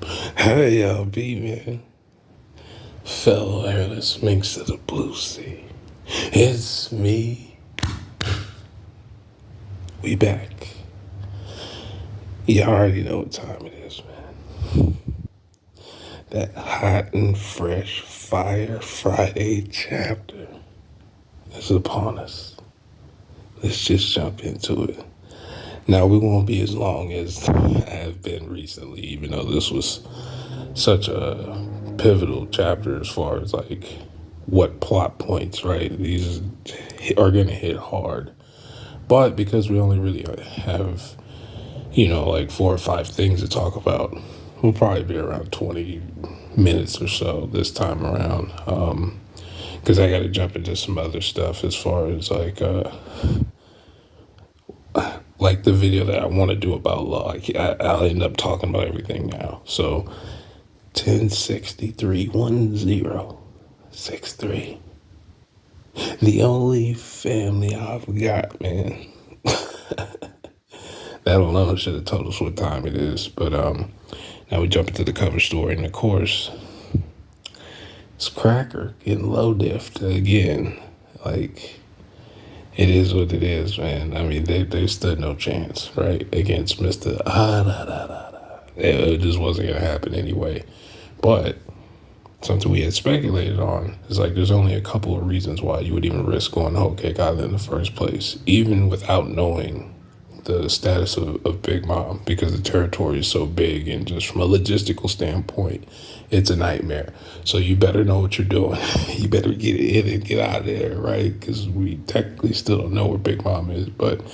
Hey, y'all, B, man. Fellow airless minx of the blue sea. It's me. We back. You already know what time it is, man. That hot and fresh Fire Friday chapter is upon us. Let's just jump into it. Now, we won't be as long as I have been recently, even though this was such a pivotal chapter as far as like what plot points, right? These are going to hit hard. But because we only really have, like 4 or 5 things to talk about, we'll probably be around 20 minutes or so this time around. Because I got to jump into some other stuff as far as like the video that I want to do about law. I'll end up talking about everything now. So 10631063. The only family I've got, man. That alone should have told us what time it is. But now we jump into the cover story, and of course, it's Cracker getting low diffed again. Like, it is what it is, man. I mean, they stood no chance, right, against Mr. It just wasn't gonna happen anyway. But something we had speculated on is like there's only a couple of reasons why you would even risk going to Whole Cake Island in the first place, even without knowing the status of Big Mom, because the territory is so big, and just from a logistical standpoint, it's a nightmare. So you better know what you're doing. You better get in and get out of there, right? Because we technically still don't know where Big Mom is, but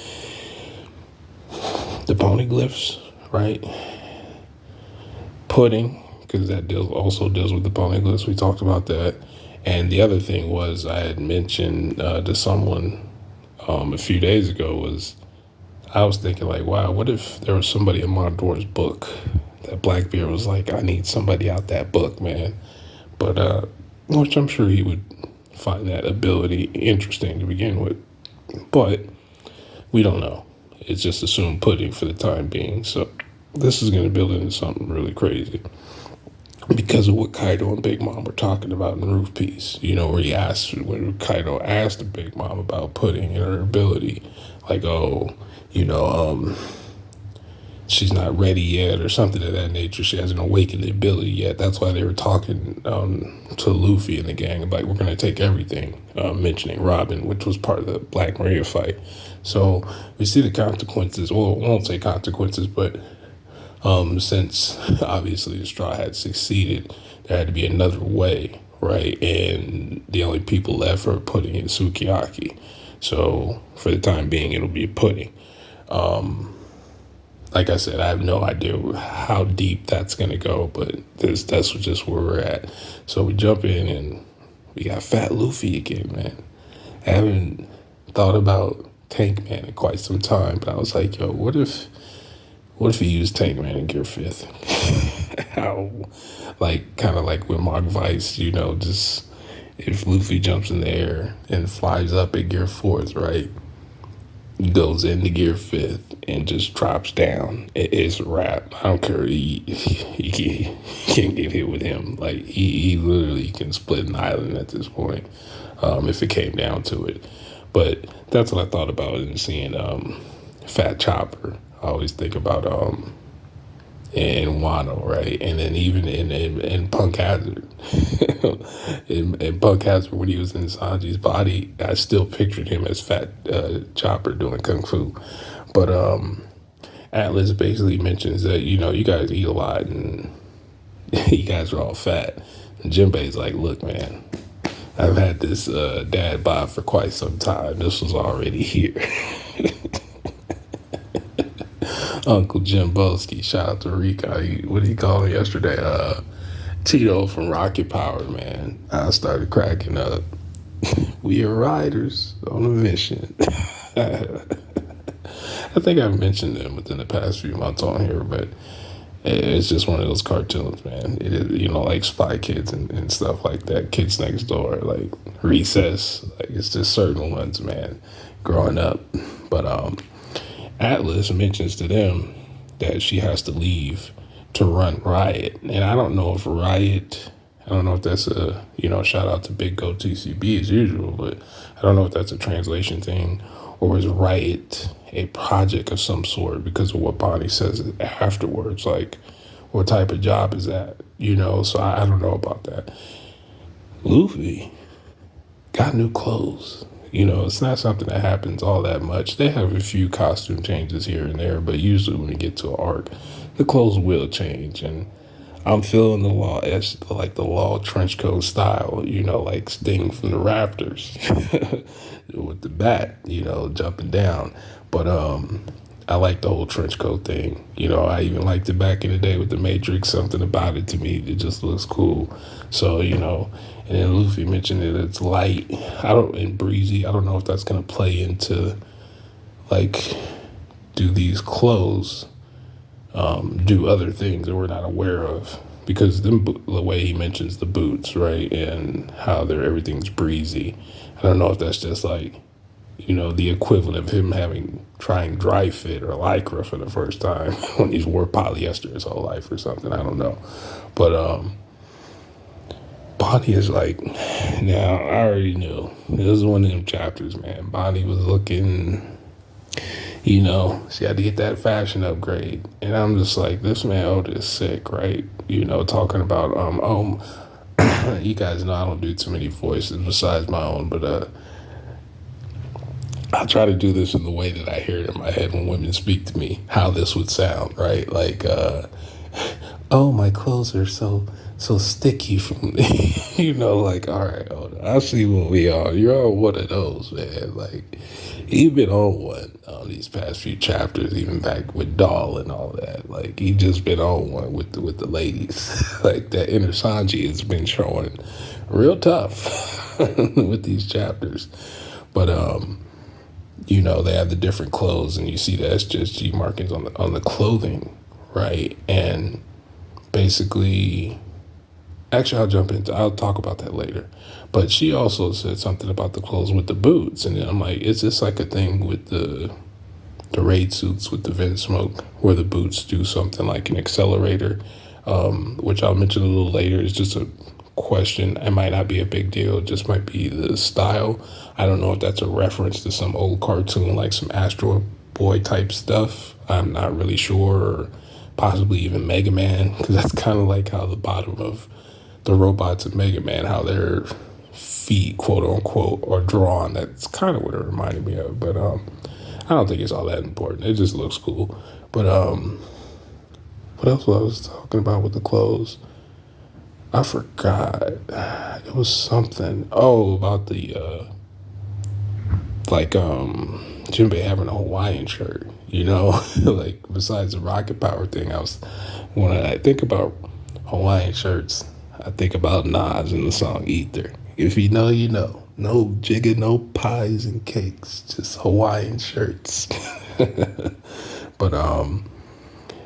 the poneglyphs, right? Pudding, because that also deals with the poneglyphs. We talked about that. And the other thing was I had mentioned to someone a few days ago was I was thinking like, wow, what if there was somebody in Mondor's book that Blackbeard was like, I need somebody out that book, man. But which I'm sure he would find that ability interesting to begin with. But we don't know. It's just assumed pudding for the time being. So this is going to build into something really crazy because of what Kaido and Big Mom were talking about in Roof Piece. Where Kaido asked Big Mom about pudding and her ability, like, oh, she's not ready yet or something of that nature. She hasn't awakened the ability yet. That's why they were talking to Luffy and the gang like, we're going to take everything, mentioning Robin, which was part of the Black Maria fight. So we see the consequences. Well, I won't say consequences, but since obviously the Straw had succeeded, there had to be another way, right? And the only people left are Pudding in Sukiyaki. So for the time being, it'll be Pudding. Like I said, I have no idea how deep that's going to go, but that's just where we're at. So we jump in and we got Fat Luffy again, man. I haven't thought about Tank Man in quite some time, but I was like, yo, what if he used Tank Man in Gear 5th? How, kind of like with Mark Vice, just if Luffy jumps in the air and flies up at Gear 4th, right? Goes into Gear 5th and just drops down. It's a wrap. I don't care. He can't get hit with him. Like, he literally can split an island at this point, if it came down to it. But that's what I thought about in seeing Fat Chopper. I always think about in Wano, right? And then even in Punk Hazard. in Punk Hazard, when he was in Sanji's body, I still pictured him as Fat Chopper doing Kung Fu. But Atlas basically mentions that, you guys eat a lot and you guys are all fat. And Jinbei's like, look, man, I've had this dad bod for quite some time. This was already here. Uncle Jim Boski, shout out to Rika. What did he call him yesterday? Tito from Rocket Power, man. I started cracking up. We are riders on a mission. I think I've mentioned them within the past few months on here, but it's just one of those cartoons, man. It is, like Spy Kids and stuff like that. Kids Next Door, like Recess. Like, it's just certain ones, man, growing up. But Atlas mentions to them that she has to leave to run Riot. And I don't know if Riot, I don't know if that's a, shout out to Big Go TCB as usual, but I don't know if that's a translation thing or is Riot a project of some sort because of what Bonnie says afterwards. Like, what type of job is that? So I don't know about that. Luffy got new clothes. It's not something that happens all that much. They have a few costume changes here and there, but usually when you get to an arc, the clothes will change. And I'm feeling the law as like the law trench coat style, like Sting from the Raptors with the bat, jumping down. But I like the whole trench coat thing. I even liked it back in the day with the Matrix. Something about it to me, it just looks cool. So, and then Luffy mentioned that it's light. And breezy. I don't know if that's gonna play into like, do these clothes do other things that we're not aware of? Because the way he mentions the boots, right, and how everything's breezy. I don't know if that's just like, the equivalent of him trying dry fit or lycra for the first time when he's wore polyester his whole life or something. I don't know. But Bonnie is like, now I already knew. This was one of them chapters, man. Bonnie was looking, she had to get that fashion upgrade. And I'm just like, this man Oda is sick, right? Talking about, you guys know I don't do too many voices besides my own, but I try to do this in the way that I hear it in my head when women speak to me, how this would sound, right? Like, oh, my clothes are so sticky from like, all right, hold on. I see what we are. You're on one of those, man. Like, you've been on one on these past few chapters, even back with Doll and all that. Like, he just been on one with the ladies. Like, that inner Sanji has been showing real tough with these chapters. But they have the different clothes, and you see the SGSG markings on the clothing, right? And basically, actually, I'll talk about that later. But she also said something about the clothes with the boots, and then I'm like, is this like a thing with the raid suits with the vent smoke, where the boots do something like an accelerator, which I'll mention a little later. It's just a question. It might not be a big deal. It just might be the style. I don't know if that's a reference to some old cartoon, like some Astro Boy type stuff. I'm not really sure, or possibly even Mega Man, because that's kind of like how the bottom of the robots in Mega Man, how their feet, quote unquote, are drawn. That's kind of what it reminded me of. But I don't think it's all that important. It just looks cool. But what else was I was talking about with the clothes? I forgot. It was something. Oh, about the Jinbei having a Hawaiian shirt. Like, besides the rocket power thing, when I think about Hawaiian shirts, I think about Nas in the song Ether. If you know, you know. No jigga, no pies and cakes, just Hawaiian shirts. But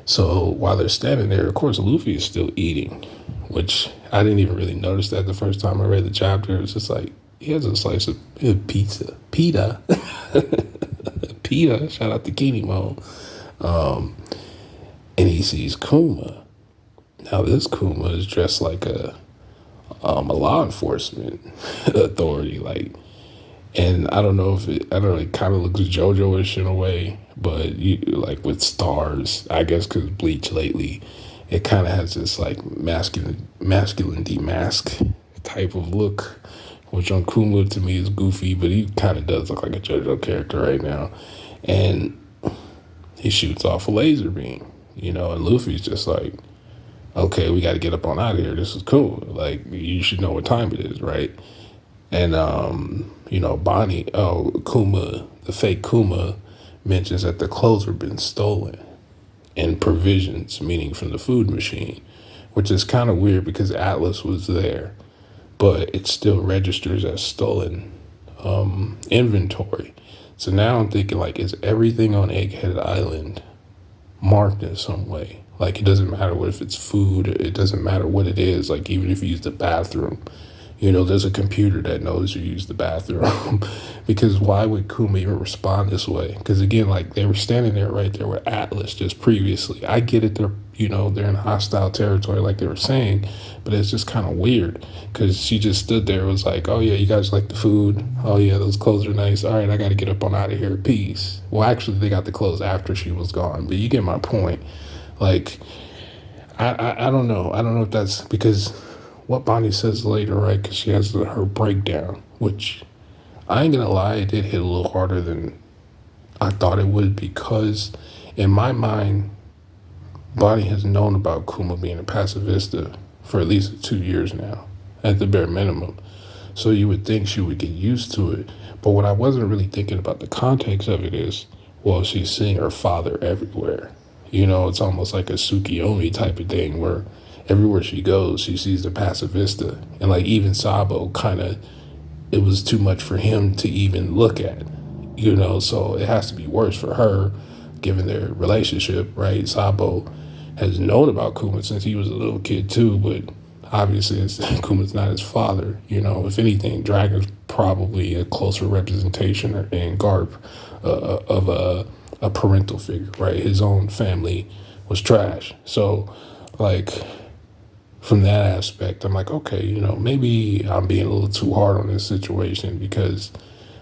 so while they're standing there, of course, Luffy is still eating, which I didn't even really notice that the first time I read the chapter. It was just like, he has a slice of pizza. Pita. Pita. Shout out to Kinimo. And he sees Kuma. Now, this Kuma is dressed like a law enforcement authority. Like, and I don't know, it kind of looks JoJo-ish in a way, but like with stars, I guess, because Bleach lately, it kind of has this like masculine demask type of look, which on Kuma to me is goofy, but he kind of does look like a JoJo character right now. And he shoots off a laser beam, and Luffy's just like, okay, we got to get up on out of here. This is cool. Like, you should know what time it is, right? And, Kuma, the fake Kuma, mentions that the clothes were been stolen and provisions, meaning from the food machine, which is kind of weird because Atlas was there, but it still registers as stolen inventory. So now I'm thinking, like, is everything on Egghead Island marked in some way? Like, it doesn't matter if it's food, it doesn't matter what it is. Like, even if you use the bathroom, There's a computer that knows you use the bathroom. Because why would Kuma even respond this way? Because again, like they were standing there right there with Atlas just previously. I get it, they're in hostile territory, like they were saying, but it's just kind of weird because she just stood there, was like, oh yeah, you guys like the food? Oh yeah, those clothes are nice. All right, I got to get up on out of here. Peace. Well, actually, they got the clothes after she was gone, but you get my point. Like, I don't know. I don't know if that's because what Bonnie says later, right? Because she has her breakdown, which I ain't gonna lie, it did hit a little harder than I thought it would because in my mind, Bonnie has known about Kuma being a pacifista for at least 2 years now, at the bare minimum. So you would think she would get used to it. But what I wasn't really thinking about the context of it is, well, she's seeing her father everywhere. It's almost like a Tsukiyomi type of thing where everywhere she goes, she sees the pacifista. And like even Sabo kind of, it was too much for him to even look at, so it has to be worse for her given their relationship, right? Sabo has known about Kuma since he was a little kid too, but obviously Kuma's not his father. If anything, Dragon's probably a closer representation in Garp of a parental figure, right? His own family was trash. So, like, from that aspect, I'm like, okay, maybe I'm being a little too hard on this situation because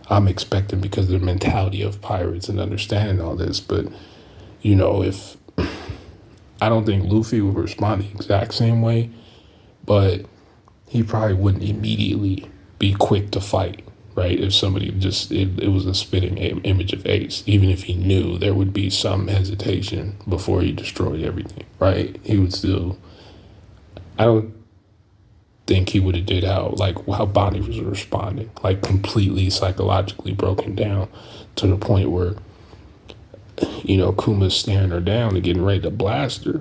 I'm expecting because of the mentality of pirates and understanding all this. But, if I don't think Luffy would respond the exact same way, but he probably wouldn't immediately be quick to fight, right? If somebody it was a spitting image of Ace, even if he knew there would be some hesitation before he destroyed everything, right? He would still, I don't think he would have did how Bonnie was responding, like completely psychologically broken down to the point where Kuma's staring her down and getting ready to blast her,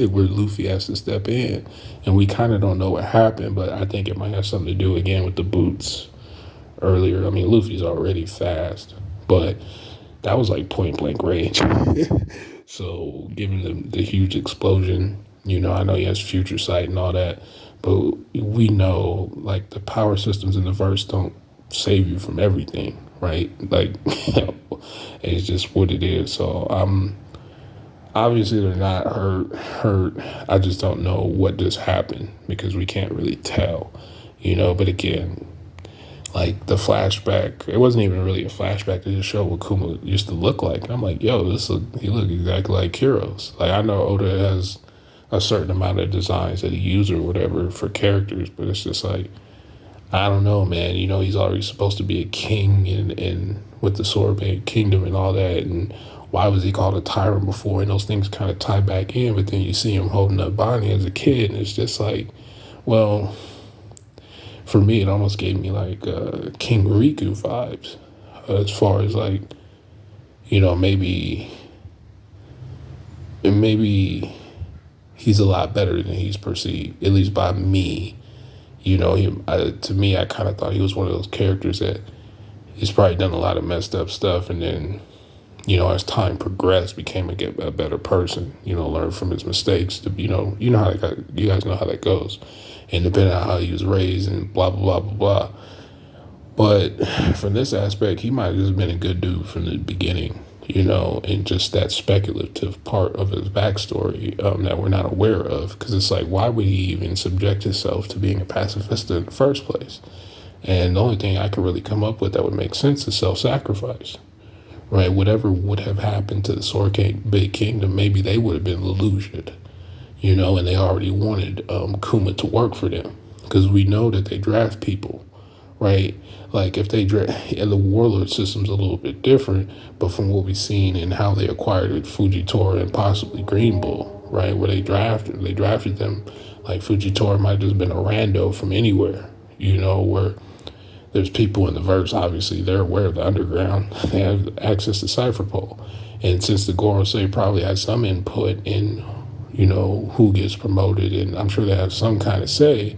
where Luffy has to step in. And we kind of don't know what happened, but I think it might have something to do again with the boots earlier. I mean, Luffy's already fast, but that was like point blank range. So, given the huge explosion, I know he has future sight and all that, but we know like the power systems in the verse don't save you from everything, right? Like, it's just what it is. So, obviously they're not hurt. I just don't know what just happened because we can't really tell, But again, like the flashback, it wasn't even really a flashback. They just showed what Kuma used to look like. And I'm like, yo, he looked exactly like Kuros. Like I know Oda has a certain amount of designs that he used or whatever for characters, but it's just like, I don't know, man. He's already supposed to be a king and with the Sorbet Kingdom and all that. And why was he called a tyrant before? And those things kind of tie back in. But then you see him holding up Bonnie as a kid, and it's just like, well, for me, it almost gave me like King Riku vibes, as far as like, maybe he's a lot better than he's perceived, at least by me. To me, I kind of thought he was one of those characters that he's probably done a lot of messed up stuff, and then, as time progressed, became a better person. Learned from his mistakes. You know how you guys know how that goes, and depending on how he was raised and blah blah blah blah blah. But from this aspect, he might have just been a good dude from the beginning. And just that speculative part of his backstory that we're not aware of. Because it's like, why would he even subject himself to being a pacifist in the first place? And the only thing I could really come up with that would make sense is self-sacrifice, right? Whatever would have happened to the Sorbet Kingdom, maybe they would have been illusioned, and they already wanted Kuma to work for them. Because we know that they draft people, right? Like if and the warlord system's a little bit different, but from what we've seen and how they acquired Fujitora and possibly Green Bull, right? Where they drafted them, like Fujitora might have just been a rando from anywhere, where there's people in the verse, obviously they're aware of the underground, they have access to Cypher Pole. And since the Gorosei probably has some input in, who gets promoted, and I'm sure they have some kind of say,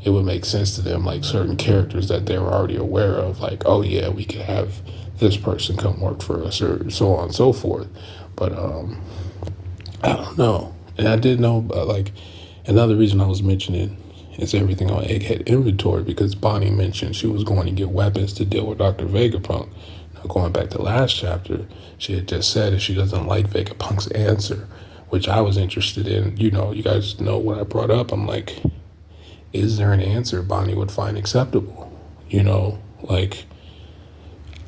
it would make sense to them, like certain characters that they were already aware of, like, oh yeah, we could have this person come work for us, or so on and so forth. But I don't know. And I did know, like, another reason I was mentioning is everything on Egghead inventory? Because Bonnie mentioned she was going to get weapons to deal with Dr. Vegapunk. Now, going back to last chapter, she had just said that she doesn't like Vegapunk's answer, which I was interested in. You guys know what I brought up. I'm like, is there an answer Bonnie would find acceptable? Like,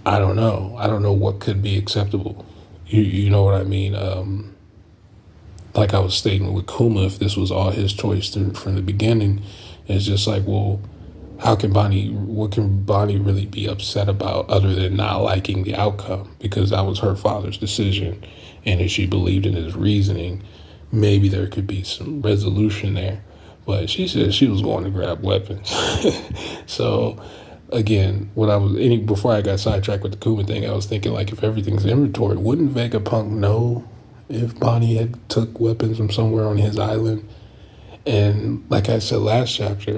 I don't know. I don't know what could be acceptable. You know what I mean? Like I was stating with Kuma, if this was all his choice from the beginning, it's just like, well, what can Bonnie really be upset about other than not liking the outcome? Because that was her father's decision. And if she believed in his reasoning, maybe there could be some resolution there. But she said she was going to grab weapons. So again, before I got sidetracked with the Kuma thing, I was thinking like if everything's inventory, wouldn't Vegapunk know if Bonnie had took weapons from somewhere on his island? And like I said last chapter,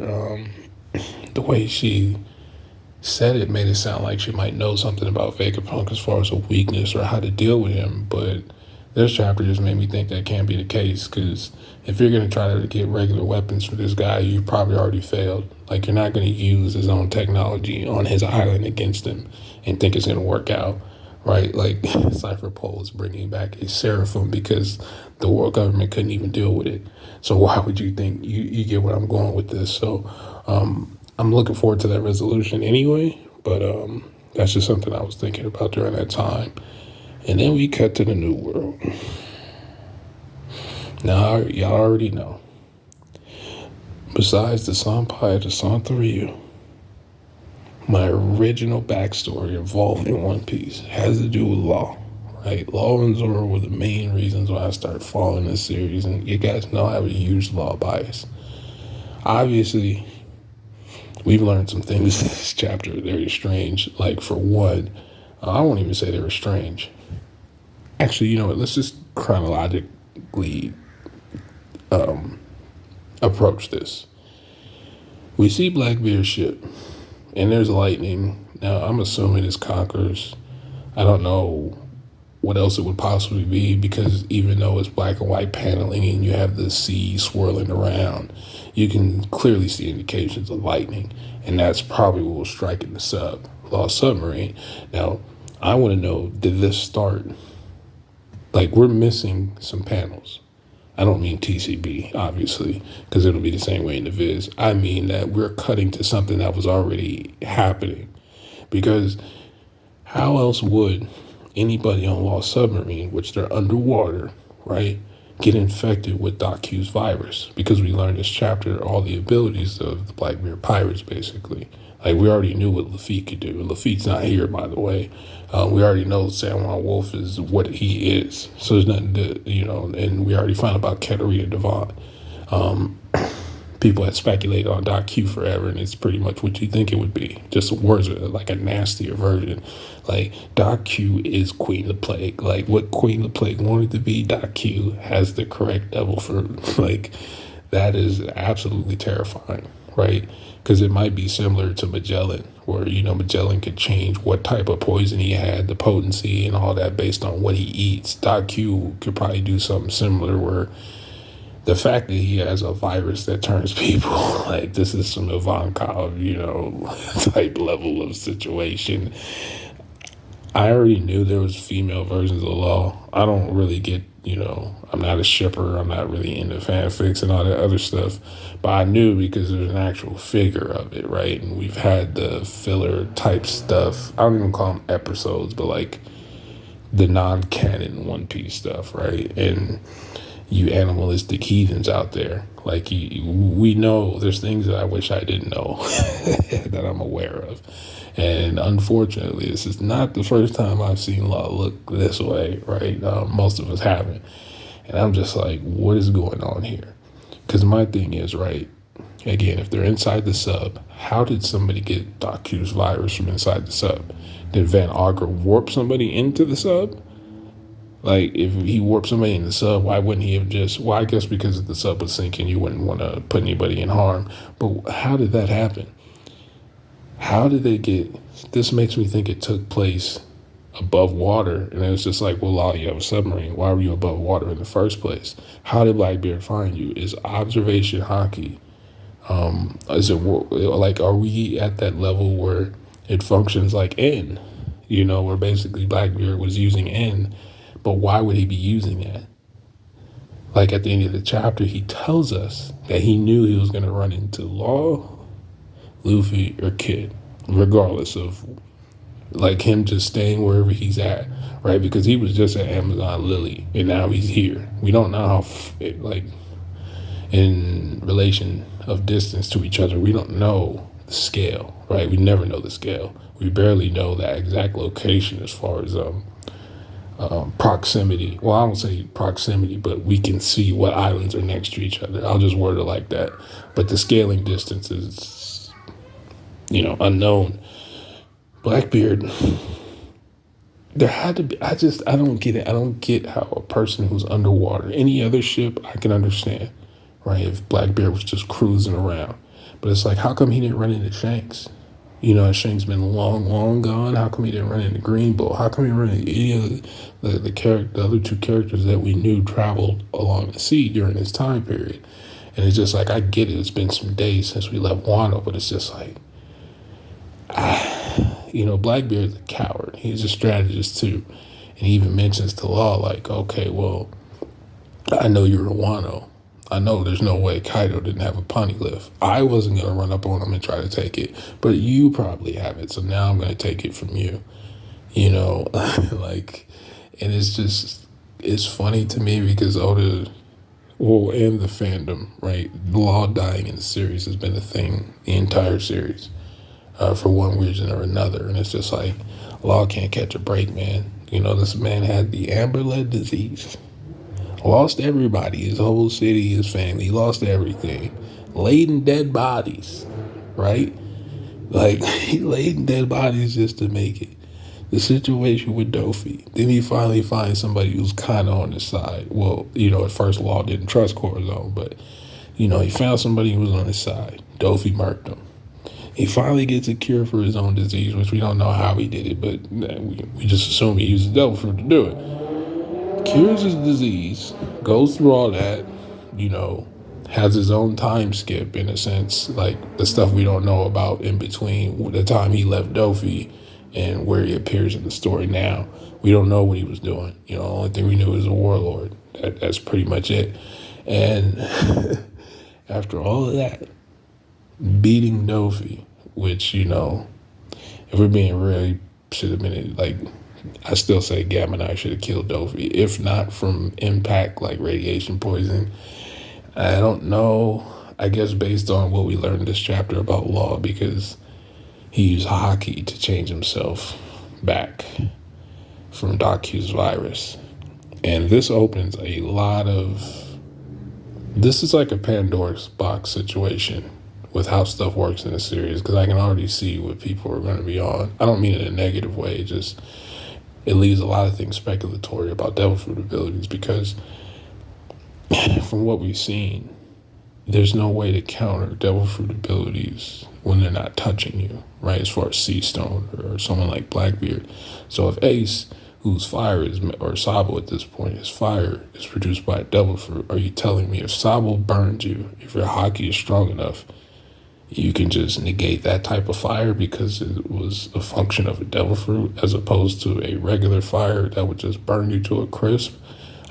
the way she said it made it sound like she might know something about Vegapunk as far as a weakness or how to deal with him. But this chapter just made me think that can't be the case, because if you're going to try to get regular weapons for this guy, you've probably already failed. Like, you're not going to use his own technology on his island against him and think it's going to work out, right? Like, Cypher Pole is bringing back a Seraphim because the world government couldn't even deal with it. So why would you think you get where I'm going with this? So I'm looking forward to that resolution anyway, but that's just something I was thinking about during that time. And then we cut to the New World. Now, y'all already know. Besides the Senpai to Santoryu, my original backstory involving One Piece has to do with Law, right? Law and Zoro were the main reasons why I started following this series, and you guys know I have a huge Law bias. Obviously, we've learned some things in this chapter that are strange. Like, for one, I won't even say they were strange. Actually, you know what? Let's just chronologically approach this. We see Blackbeard's ship, and there's lightning. Now, I'm assuming it's Conquerors. I don't know what else it would possibly be, because even though it's black and white paneling and you have the sea swirling around, you can clearly see indications of lightning, and that's probably what was striking the Lost Submarine. Now, I want to know, did this start? Like, we're missing some panels. I don't mean TCB, obviously, because it'll be the same way in the Viz. I mean that we're cutting to something that was already happening. Because how else would anybody on Lost Submarine, which they're underwater, right, get infected with Doc Q's virus? Because we learned this chapter all the abilities of the Blackbeard pirates, basically. Like, we already knew what Lafitte could do. Lafitte's not here, by the way. We already know San Juan Wolf is what he is. So there's nothing to, and we already found out about Katarina Devon. People had speculated on Doc Q forever, and it's pretty much what you think it would be. Just words, like a nastier version. Like, Doc Q is Queen of Plague. Like, what Queen of Plague wanted to be, Doc Q has the correct devil for. Like, that is absolutely terrifying, right? Because it might be similar to Magellan, where, Magellan could change what type of poison he had, the potency and all that based on what he eats. Doc Q could probably do something similar, where the fact that he has a virus that turns people, like, this is some Ivankov, type level of situation. I already knew there was female versions of Law. I don't really get, I'm not a shipper. I'm not really into fanfics and all that other stuff. But I knew because there's an actual figure of it, right? And we've had the filler type stuff. I don't even call them episodes, but like the non-canon One Piece stuff, right? And you animalistic heathens out there, like, we know there's things that I wish I didn't know that I'm aware of. And unfortunately, this is not the first time I've seen Law look this way, right? Most of us haven't. And I'm just like, what is going on here? Because my thing is, right, again, if they're inside the sub, how did somebody get Doc Q's virus from inside the sub? Did Van Augur warp somebody into the sub? Like, if he warped somebody in the sub, why wouldn't he have I guess because if the sub was sinking, you wouldn't want to put anybody in harm. But how did that happen? How did they this makes me think it took place above water. And it was just like, well, Law, you have a submarine. Why were you above water in the first place? How did Blackbeard find you? Is observation hockey Is it like, are we at that level where it functions like N? Where basically Blackbeard was using N, but why would he be using that? Like at the end of the chapter, he tells us that he knew he was going to run into Law, Luffy, or Kid, regardless of like him just staying wherever he's at, right? Because he was just at Amazon Lily, and now he's here. We don't know how, like, in relation of distance to each other, we don't know the scale, right? We never know the scale. We barely know that exact location as far as proximity. Well, I don't say proximity, but we can see what islands are next to each other. I'll just word it like that. But the scaling distance is, unknown. Blackbeard, there had to be. I don't get it. I don't get how a person who's underwater, any other ship, I can understand, right? If Blackbeard was just cruising around, but it's like, how come he didn't run into Shanks? Shanks been long, long gone. How come he didn't run into Green Bull? How come he ran into any of the other two characters that we knew traveled along the sea during this time period? And it's just like, I get it. It's been some days since we left Wano, but it's just like, Blackbeard's a coward. He's a strategist too. And he even mentions to Law, like, okay, well, I know you're a Wano. I know there's no way Kaido didn't have a poneglyph. I wasn't going to run up on him and try to take it, but you probably have it. So now I'm going to take it from you, like, and it's funny to me because Oda, well, and the fandom, right? Law dying in the series has been a thing the entire series. For one reason or another. And it's just like, Law can't catch a break, man. This man had the amber-led disease. Lost everybody, his whole city, his family. He lost everything. Laid in dead bodies, right? Like, he laid in dead bodies just to make it. The situation with Dofi. Then he finally finds somebody who's kind of on his side. Well, at first Law didn't trust Corazon, but, he found somebody who was on his side. Dofi murked him. He finally gets a cure for his own disease, which we don't know how he did it, but we just assume he used the devil fruit to do it. Cures his disease, goes through all that, has his own time skip in a sense, like the stuff we don't know about in between the time he left Dofi and where he appears in the story now. We don't know what he was doing. The only thing we knew was a warlord. That's pretty much it. And after all of that, beating Dofi, which, if we're being real, should have been like, I still say Gamma should have killed Dofi, if not from impact, like radiation poisoning. I don't know, I guess based on what we learned in this chapter about Law, because he used Haki to change himself back from Doc Q's virus. And this opens a lot of, this is like a Pandora's box situation with how stuff works in the series, because I can already see what people are going to be on. I don't mean it in a negative way, just it leaves a lot of things speculatory about devil fruit abilities, because from what we've seen, there's no way to counter devil fruit abilities when they're not touching you, right? As far as Sea Stone or someone like Blackbeard. So if Ace, whose fire is, or Sabo at this point, his fire is produced by a devil fruit, are you telling me if Sabo burns you, if your Haki is strong enough, you can just negate that type of fire because it was a function of a devil fruit as opposed to a regular fire that would just burn you to a crisp?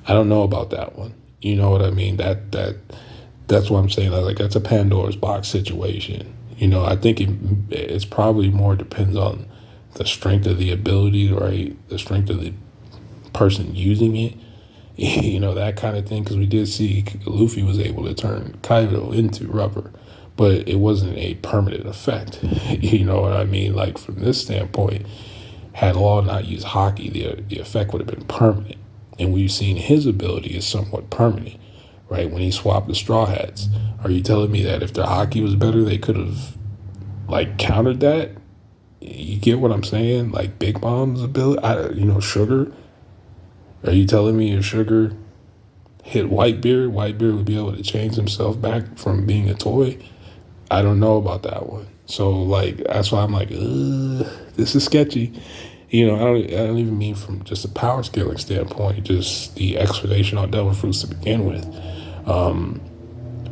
I don't know about that one. You know what I mean? That's what I'm saying. Like, that's a Pandora's box situation. I think it's probably more depends on the strength of the ability, right? The strength of the person using it, that kind of thing. Because we did see Luffy was able to turn Kaido into rubber, but it wasn't a permanent effect. You know what I mean? Like, from this standpoint, had Law not used Haki, the effect would have been permanent. And we've seen his ability is somewhat permanent, right? When he swapped the Straw Hats. Are you telling me that if their Haki was better, they could have, like, countered that? You get what I'm saying? Like, Big Mom's ability, Sugar. Are you telling me if Sugar hit Whitebeard would be able to change himself back from being a toy? I don't know about that one. So, like, that's why I'm like, this is sketchy. I don't even mean from just a power scaling standpoint, just the explanation on devil fruits to begin with.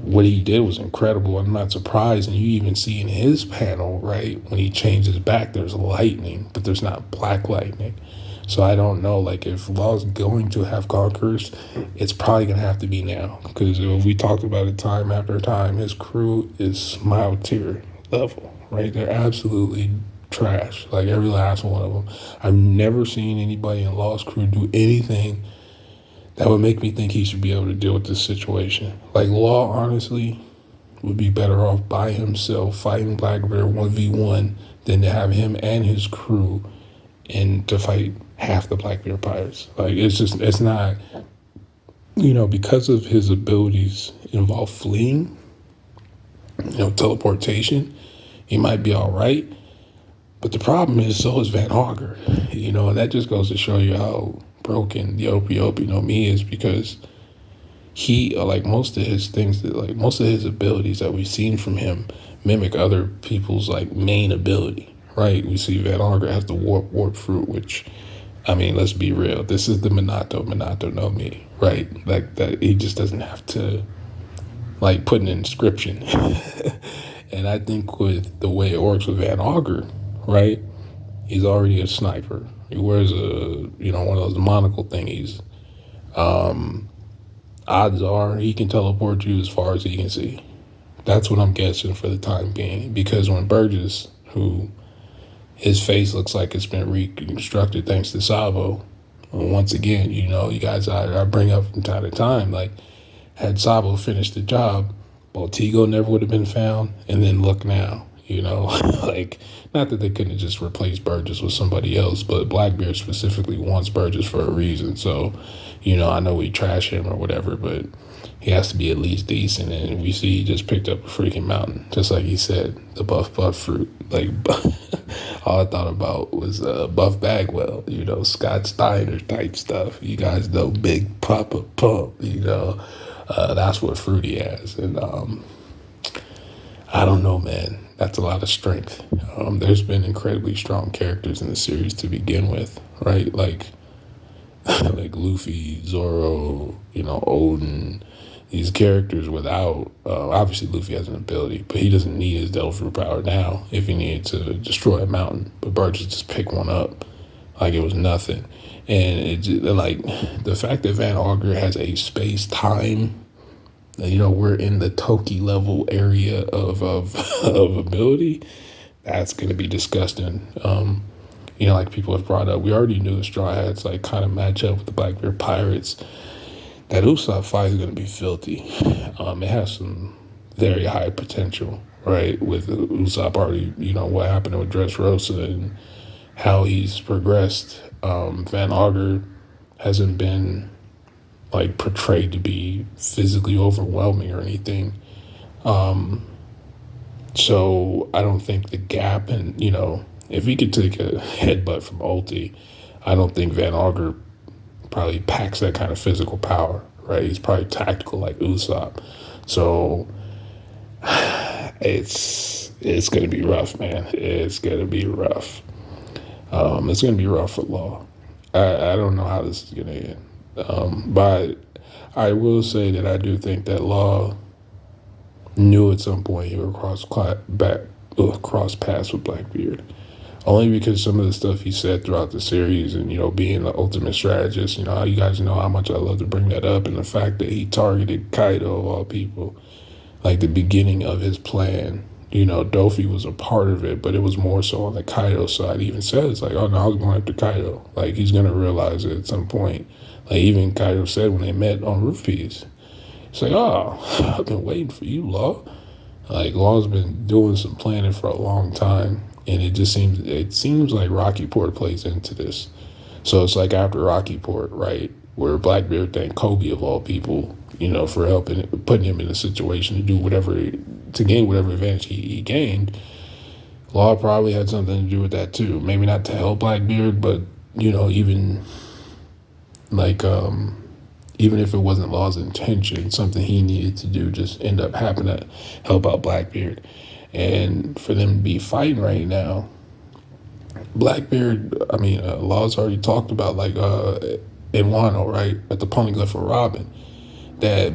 what he did was incredible. I'm not surprised. And you even see in his panel, right, when he changes back, there's lightning, but there's not black lightning. So I don't know, like, if Law's going to have conquerors, it's probably going to have to be now. Because we talked about it time after time. His crew is smile tier level, right? They're absolutely trash, like every last one of them. I've never seen anybody in Law's crew do anything that would make me think he should be able to deal with this situation. Like, Law, honestly, would be better off by himself fighting Blackbeard 1v1 than to have him and his crew and to fight half the Blackbeard pirates. Like, it's not, because of his abilities involve fleeing, teleportation, he might be all right. But the problem is, so is Van Augur, and that just goes to show you how broken the Opie no Mi is, because he, like, most of his things, like most of his abilities that we've seen from him mimic other people's, like, main ability, right? We see Van Augur has the warp fruit, which, I mean, let's be real. This is the Minato no Mi, right? Like, that he just doesn't have to, like, put an inscription. And I think with the way it works with Van Augur, right? He's already a sniper. He wears one of those monocle thingies. Odds are he can teleport you as far as he can see. That's what I'm guessing for the time being. Because when Burgess, who his face looks like it's been reconstructed thanks to Sabo, once again, you guys, I bring up from time to time, like, had Sabo finished the job, Baltigo never would have been found. And then look now. Like, not that they couldn't have just replaced Burgess with somebody else, but Blackbeard specifically wants Burgess for a reason. So, I know we trash him or whatever, but he has to be at least decent. And we see he just picked up a freaking mountain, just like he said, the buff fruit. Like, all I thought about was Buff Bagwell, Scott Steiner type stuff. You guys know Big Papa Pump, that's what Fruity has. And I don't know, man. That's a lot of strength. There's been incredibly strong characters in the series to begin with, right? Like like Luffy, Zoro, Odin. These characters without, obviously Luffy has an ability, but he doesn't need his Devil Fruit power now if he needed to destroy a mountain. But Burgess just picked one up like it was nothing. And like, the fact that Van Augur has a space-time, we're in the Toki level area of of ability, that's going to be disgusting. Like people have brought up, we already knew the Straw Hats, like, kind of match up with the Blackbeard Pirates. That Usopp fight is going to be filthy. It has some very high potential, right? With Usopp already, what happened with Dressrosa and how he's progressed. Van Augur hasn't been, like, portrayed to be physically overwhelming or anything. So I don't think the gap, and, if he could take a headbutt from Ulti, I don't think Van Augur probably packs that kind of physical power, right? He's probably tactical like Usopp. So it's going to be rough, man. It's going to be rough. It's going to be rough for Law. I don't know how this is going to end. But I will say that I do think that Law knew at some point he would cross paths with Blackbeard. Only because some of the stuff he said throughout the series and, being the ultimate strategist, you guys know how much I love to bring that up, and the fact that he targeted Kaido of all people, like the beginning of his plan. Dofi was a part of it, but it was more so on the Kaido side. He even says, like, oh no, I was going after Kaido. Like, he's going to realize it at some point. Like, even Kaido said when they met on Roof Piece, it's like, oh, I've been waiting for you, Law. Like, Law's been doing some planning for a long time. And it seems like Rocky Port plays into this. So it's like after Rocky Port, right, where Blackbeard thanked Kobe of all people, for putting him in a situation to do to gain whatever advantage he gained. Law probably had something to do with that too. Maybe not to help Blackbeard, but, even like, even if it wasn't Law's intention, something he needed to do just end up happening to help out Blackbeard. And for them to be fighting right now, Blackbeard, Law's already talked about, like, in Wano, right, at the Poneglyph for Robin, that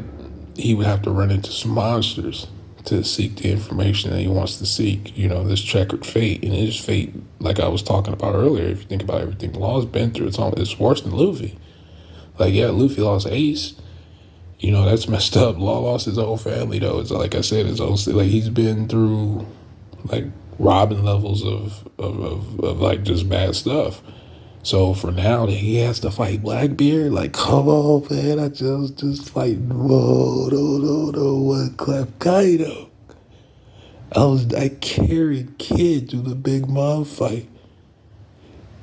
he would have to run into some monsters to seek the information that he wants to seek. This checkered fate, and his fate, like I was talking about earlier. If you think about everything Law's been through, it's worse than Luffy. Like, yeah, Luffy lost Ace. That's messed up. Law lost his whole family, though. It's like I said, like he's been through like Robin levels of like just bad stuff. So for now that he has to fight Blackbeard, like, come on, man, I just fight. Whoa, no, one clap Kaido. I carried Kid through the Big Mom fight,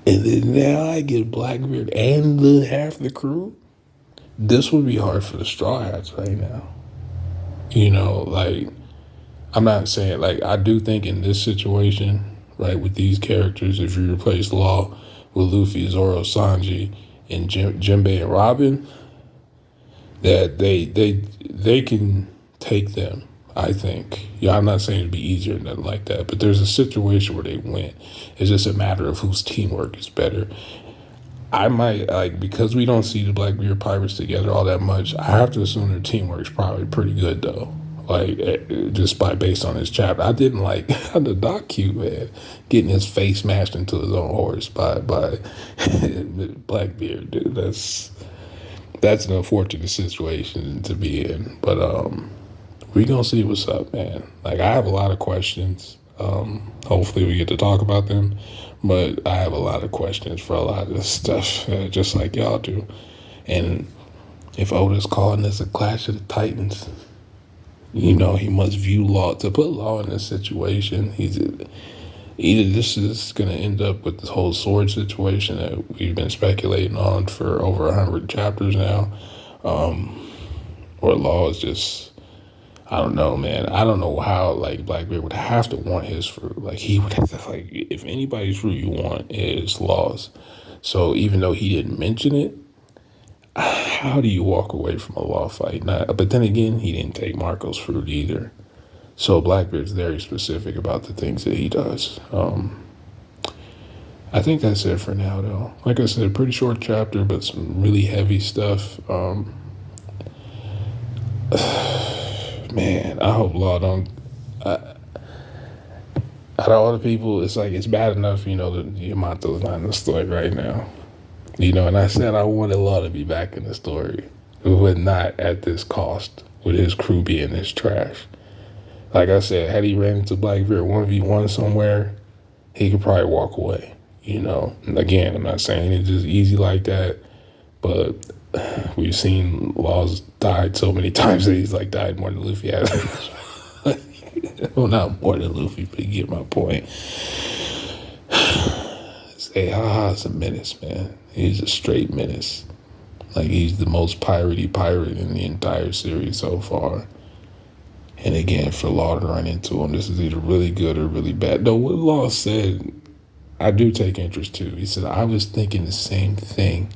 and then now I get Blackbeard and the half the crew. This would be hard for the Straw Hats right now. Like, I'm not saying, like, I do think in this situation, right, with these characters, if you replace Law with Luffy, Zoro, Sanji, and Jinbei and Robin, that they can take them, I think. Yeah, I'm not saying it'd be easier or nothing like that, but there's a situation where they win. It's just a matter of whose teamwork is better. I might, like, because we don't see the Blackbeard Pirates together all that much, I have to assume their teamwork's probably pretty good, though. Like, just based on this chapter. I didn't like the docu, man, getting his face smashed into his own horse by Blackbeard, dude. That's an unfortunate situation to be in. But we gonna see what's up, man. Like, I have a lot of questions. Hopefully we get to talk about them. But I have a lot of questions for a lot of this stuff, just like y'all do. And if Oda's calling this a clash of the Titans, he must view Law, to put Law in this situation. Either this is going to end up with this whole sword situation that we've been speculating on for over 100 chapters now, or Law is just, I don't know, man. I don't know how, like, Blackbeard would have to want his fruit. Like, he would have to, like, if anybody's fruit you want is Law's. So even though he didn't mention it, how do you walk away from a Law fight? But then again, he didn't take Marco's fruit either. So Blackbeard's very specific about the things that he does. I think that's it for now, though. Like I said, pretty short chapter, but some really heavy stuff. Man, I hope Law don't. Out of all the people, it's like it's bad enough, that Yamato's not in the story right now. And I said I wanted Law to be back in the story, but not at this cost, with his crew being this trash. Like I said, had he ran into Blackbeard 1v1 somewhere, he could probably walk away. And again, I'm not saying it's just easy like that, but we've seen Laws died so many times that he's like died more than Luffy has. Well, not more than Luffy, but you get my point. Say, it's a menace, man. He's a straight menace. Like, he's the most piratey pirate in the entire series so far. And again, for Law to run into him, this is either really good or really bad. Though what Law said, I do take interest too. He said, I was thinking the same thing.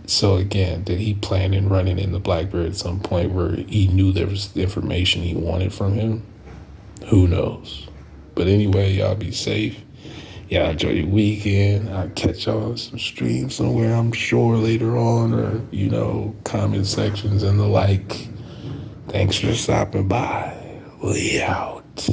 So again, did he plan in running into Blackbeard at some point where he knew there was the information he wanted from him? Who knows? But anyway, y'all be safe. Y'all enjoy your weekend. I'll catch y'all on some stream somewhere, I'm sure, later on, or, comment sections and the like. Thanks for stopping by. We out.